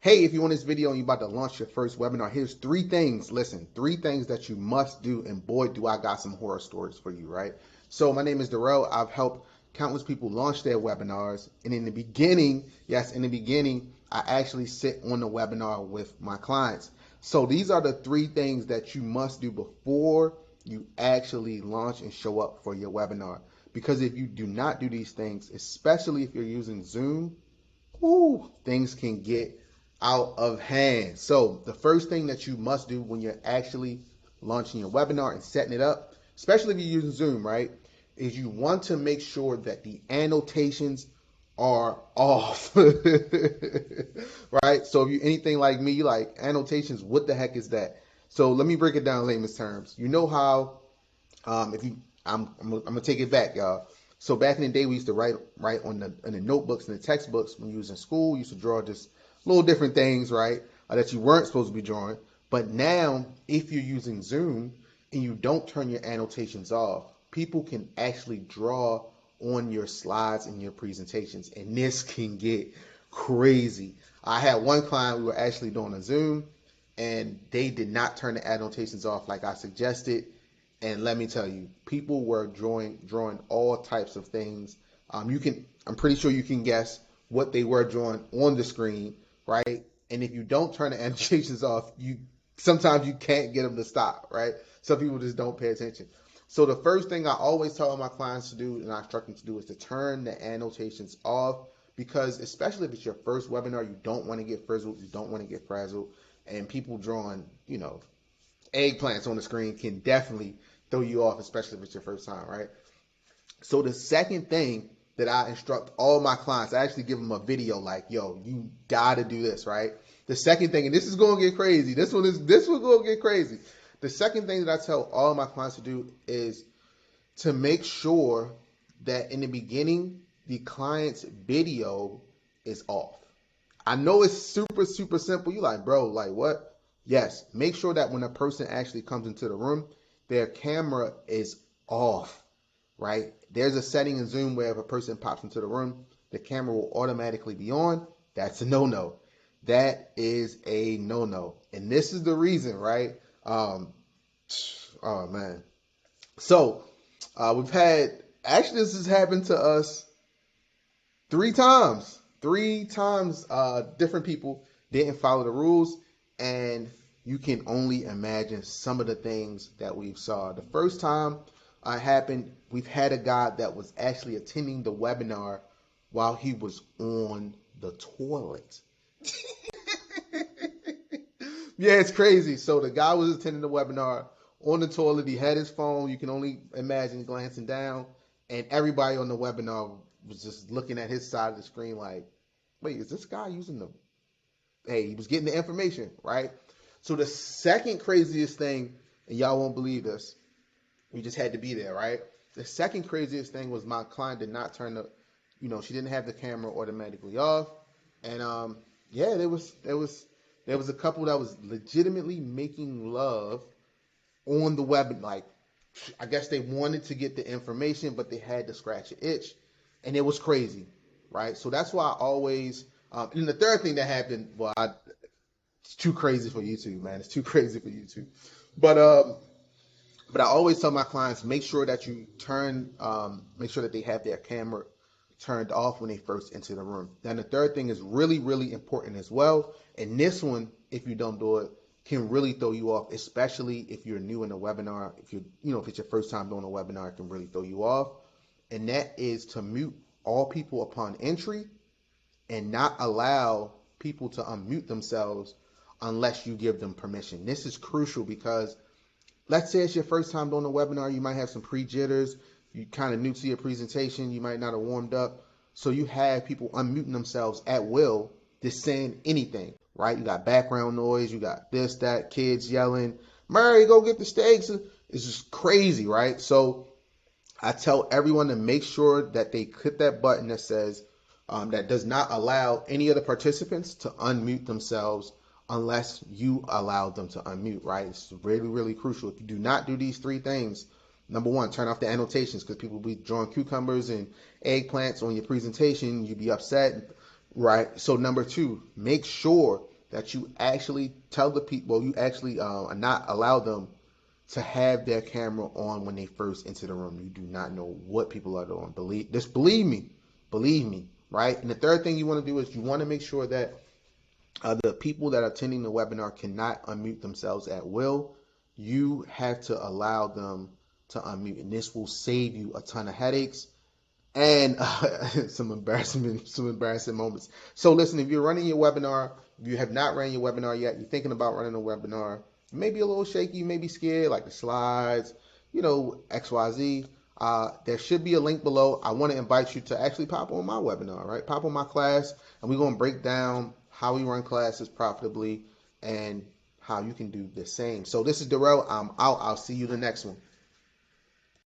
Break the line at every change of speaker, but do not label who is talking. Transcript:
Hey, if you want this video and you're about to launch your first webinar, here's three things. Listen, three things that you must do. And boy, do I got some horror stories for you, right? So my name is Darrell. I've helped countless people launch their webinars. And in the beginning, yes, in the beginning, I actually sit on the webinar with my clients. So these are the three things that you must do before you actually launch and show up for your webinar. Because if you do not do these things, especially if you're using Zoom, things can get out of hand. So the first thing that you must do when you're actually launching your webinar and setting it up, especially if you're using Zoom, right, is you want to make sure that the annotations are off. Right? So if you're anything like me, you like annotations, what the heck is that? So let me break it down in layman's terms. You know how if you I'm gonna take it back, y'all. So back in the day, we used to write on the notebooks and the textbooks when you was in school. You used to draw just little different things, right, that you weren't supposed to be drawing. But now, if you're using Zoom and you don't turn your annotations off, people can actually draw on your slides and your presentations, and this can get crazy. I had one client, we were actually doing a Zoom, and they did not turn the annotations off like I suggested. And let me tell you, people were drawing all types of things. I'm pretty sure you can guess what they were drawing on the screen, right? And if you don't turn the annotations off, you sometimes you can't get them to stop, right? Some people just don't pay attention. So the first thing I always tell my clients to do and I instruct them to do is to turn the annotations off, because especially if it's your first webinar, you don't want to get frizzled, you don't want to get frazzled, and people drawing, eggplants on the screen can definitely throw you off, especially if it's your first time, right? So the second thing that I instruct all my clients, I actually give them a video like, yo, you gotta do this, right? The second thing, and this is gonna get crazy. This one gonna get crazy. The second thing that I tell all my clients to do is to make sure that in the beginning, the client's video is off. I know it's super, super simple. You like, bro, like what? Yes, make sure that when a person actually comes into the room, their camera is off, right? There's a setting in Zoom where if a person pops into the room, the camera will automatically be on. That's a no-no. That is a no-no. And this is the reason, right? Oh man. So we've had, actually this has happened to us three times. Three times different people didn't follow the rules, and you can only imagine some of the things that we've saw. The first time happened, we've had a guy that was actually attending the webinar while he was on the toilet. Yeah, it's crazy. So the guy was attending the webinar on the toilet. He had his phone. You can only imagine glancing down, and everybody on the webinar was just looking at his side of the screen like, wait, is this guy using the, hey, he was getting the information, right? So the second craziest thing, and y'all won't believe this, we just had to be there, right? The second craziest thing was my client did not turn the, she didn't have the camera automatically off. And yeah, there was a couple that was legitimately making love on the web. Like, I guess they wanted to get the information, but they had to scratch an itch, and it was crazy, right? So that's why I always. And the third thing that happened, well, it's too crazy for YouTube, man. It's too crazy for YouTube. But I always tell my clients, make sure that you make sure that they have their camera turned off when they first enter the room. Then the third thing is really, really important as well. And this one, if you don't do it, can really throw you off, especially if you're new in a webinar. If if it's your first time doing a webinar, it can really throw you off. And that is to mute all people upon entry and not allow people to unmute themselves unless you give them permission. This is crucial because let's say it's your first time doing a webinar, you might have some pre-jitters, you kind of new to your presentation, you might not have warmed up, so you have people unmuting themselves at will, just saying anything, right? You got background noise, you got this, that, kids yelling, Murray, go get the steaks. It's just crazy, right? So I tell everyone to make sure that they click that button that says, that does not allow any of the participants to unmute themselves unless you allow them to unmute, right? It's really, really crucial. If you do not do these three things, number one, turn off the annotations because people will be drawing cucumbers and eggplants on your presentation. You'd be upset, right? So number two, make sure that you actually tell the people, you actually not allow them to have their camera on when they first enter the room. You do not know what people are doing. Believe me, right? And the third thing you want to do is you want to make sure that the people that are attending the webinar cannot unmute themselves at will. You have to allow them to unmute, and this will save you a ton of headaches and some embarrassing moments. So listen, if you're running your webinar, if you have not run your webinar yet, you're thinking about running a webinar, maybe a little shaky, maybe scared, like the slides, XYZ. There should be a link below. I want to invite you to actually pop on my webinar, right? Pop on my class, and we're going to break down how we run classes profitably and how you can do the same. So this is Darrell. I'm out. I'll see you the next one.